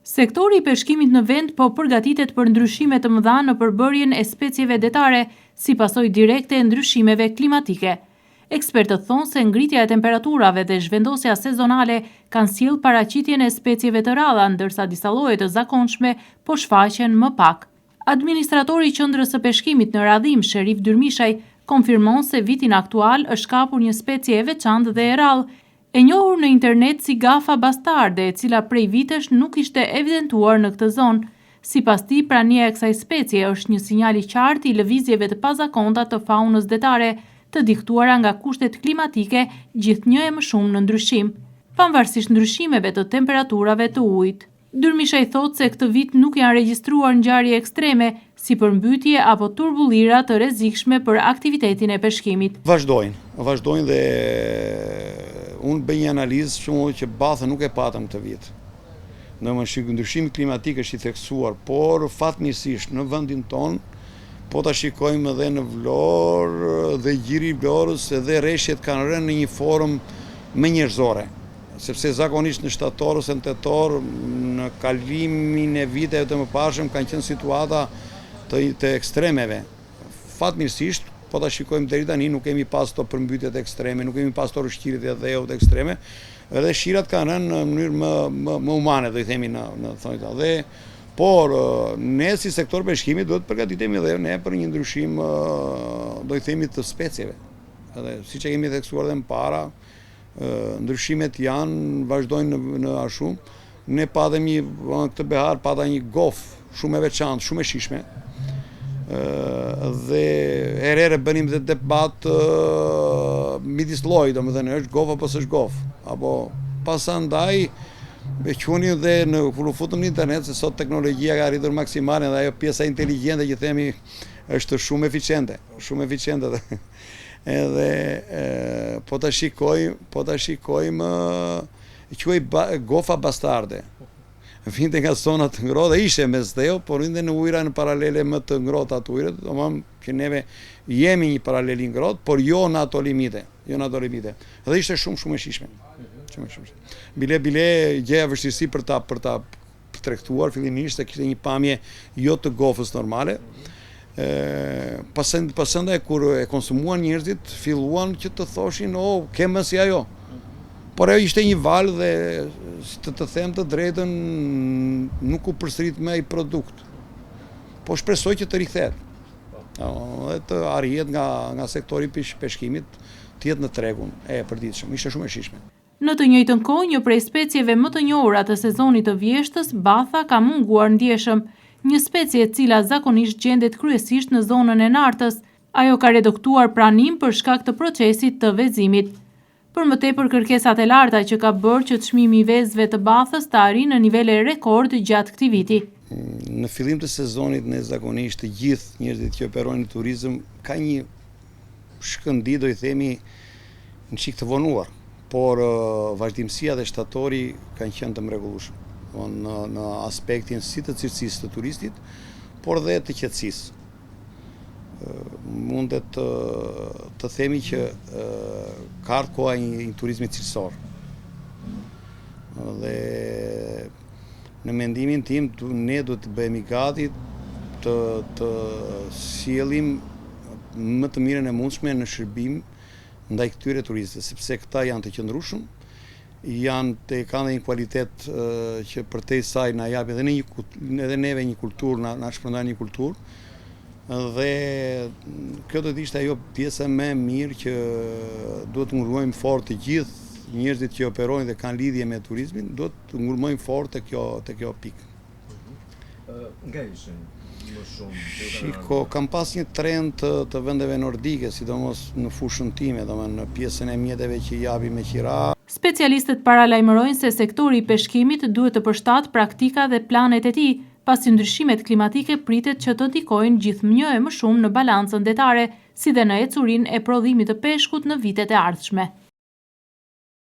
Sektori i peshkimit në vend po përgatitet për ndryshime të mëdha në përbërjen e specieve detare si pasojë direkte e ndryshimeve klimatike. Ekspertët thonë se ngritja e temperaturave dhe zhvendosja sezonale kanë sjellë paraqitjen e specieve të rralla, ndërsa disa lloje të zakonshme po shfaqen më pak. Administratori i Qendrës së Peshkimit në Radhim, Sherif Dyrmishaj, konfirmon se vitin aktual është kapur një specie e veçantë dhe e rrallë, e njohur në internet si gafa bastarde, e cila prej vitesh nuk ishte evidentuar në këtë zonë. Sipas tij, prania e kësaj specie është një sinjal i qartë i lëvizjeve të pazakonta të faunës detare, të diktuara nga kushtet klimatike, gjithnjë e më shumë në ndryshim, pavarësisht ndryshimeve të temperaturave të ujit. Dyrmishaj thotë se këtë vit nuk janë regjistruar ngjarje ekstreme, si përmbytje apo turbullira të rrezikshme për aktivitetin e peshkimit. Vazhdojnë dhe unë bëj një analizë shumë që bathën nuk e patëm këtë vit. Ndryshimi klimatik është i theksuar, por fatmirësisht në vendin tonë, po ta shikojmë edhe në Vlorë dhe gjiri i Vlorës, edhe rreshtet kanë rënë në një formë më njerëzore. Sepse zakonisht në shtator ose në tetor, në kalimin e viteve të mëparshëm kanë qenë situata të ekstremeve. Fatmirësisht, po ta shikojmë deri tani, nuk kemi pas të përmbytjet ekstreme, nuk kemi pas të rëshqirit e dheut ekstreme, edhe shirat kanë rënë në mënyrë më humane, do i themi në thonjta. Por ne si sektor peshkimi do të përgatitemi edhe ne për një ndryshim, do i themi, të specieve. Edhe siç e kemi theksuar edhe më para, ndryshimet vazhdojnë në ashum. Ne patëm këtë behar, pata një gof shumë e veçantë, shumë e shishme. Dhe herë bënim dhe debat midis lloj, domethënë është gof apo s'është gof. Apo pasandaj e qunin dhe kur u futëm në internet se sot teknologjia ka arritur maksimale dhe ajo pjesa inteligjente që themi është shumë eficiente, edhe po ta shikojmë quaj gofa bastarde. Vinte nga zona të ngrohta, ishte mes dheu, por vinte në ujëra në paralele më të ngrohta të ujërat, domethënë që neve jemi një paraleli ngrohtë, por jo në ato limite. Dhe ishte shumë e shishme. Bile gjeja vështirësi për ta tregtuar fillimisht se kishte një pamje jo të gofës normale. Pasandaj kur e konsumuan njerëzit, filluan që të thoshin, ke më si ajo. Por ajo ishte një val dhe, të them të drejtën, nuk u përsërit me ai produkt. Po shpresoj që të rikthehet. Dhe të arrihet nga sektori i peshkimit, të jetë në tregun e përditshëm. Ishte shumë e shishme. Në të njëjtën kohë, një prej specieve më të njohura të sezonit të vjeshtës, batha, ka munguar ndjeshëm, një specie e cila zakonisht gjendet kryesisht në zonën e Nartës. Ajo ka reduktuar pranim për shkak të procesit të vezimit. Për më tepër kërkesat e larta që ka bërë që çmimi i vezëve të bathës të arrijë në nivele rekord gjatë këtij viti. Në fillim të sezonit ne zakonisht të gjithë njerëzit që operojnë në turizëm ka një shkëndi, do i themi, në çik të vonuar, por vazhdimësia dhe shtatori kanë qenë të mrekullueshëm në aspektin si të cilësisë të turistit, por dhe të qetësisë. Mundet të themi që ka ardhur koha e një turizmi cilësor. Dhe në mendimin tim ne duhet të bëhemi gati të sjellim më të mirën e mundshme në shërbim ndaj këtyre turistëve, sepse këta janë të qëndrueshëm, kanë një kualitet që përtej saj na japi edhe neve një kulturë, na shpërndan një kulturë. Dhe kjo do të ishte ajo pjesa më e mirë që duhet të ngurmojmë fort të gjithë njerëzit që operojnë dhe kanë lidhje me turizmin, duhet të ngurmojmë fort te kjo pikë. Nga ishin më shumë? Shiko, kam pas një trend të vendeve nordike, sidomos në fushën time, domethënë në pjesën e mjeteve që japi me qira. Specialistët paralajmërojnë se sektori i peshkimit duhet të përshtatë praktika dhe planet e tij, pasi ndryshimet klimatike pritet që të ndikojnë gjithmonë e më shumë në balancën detare, si dhe në ecurinë e prodhimit të peshkut në vitet e ardhshme.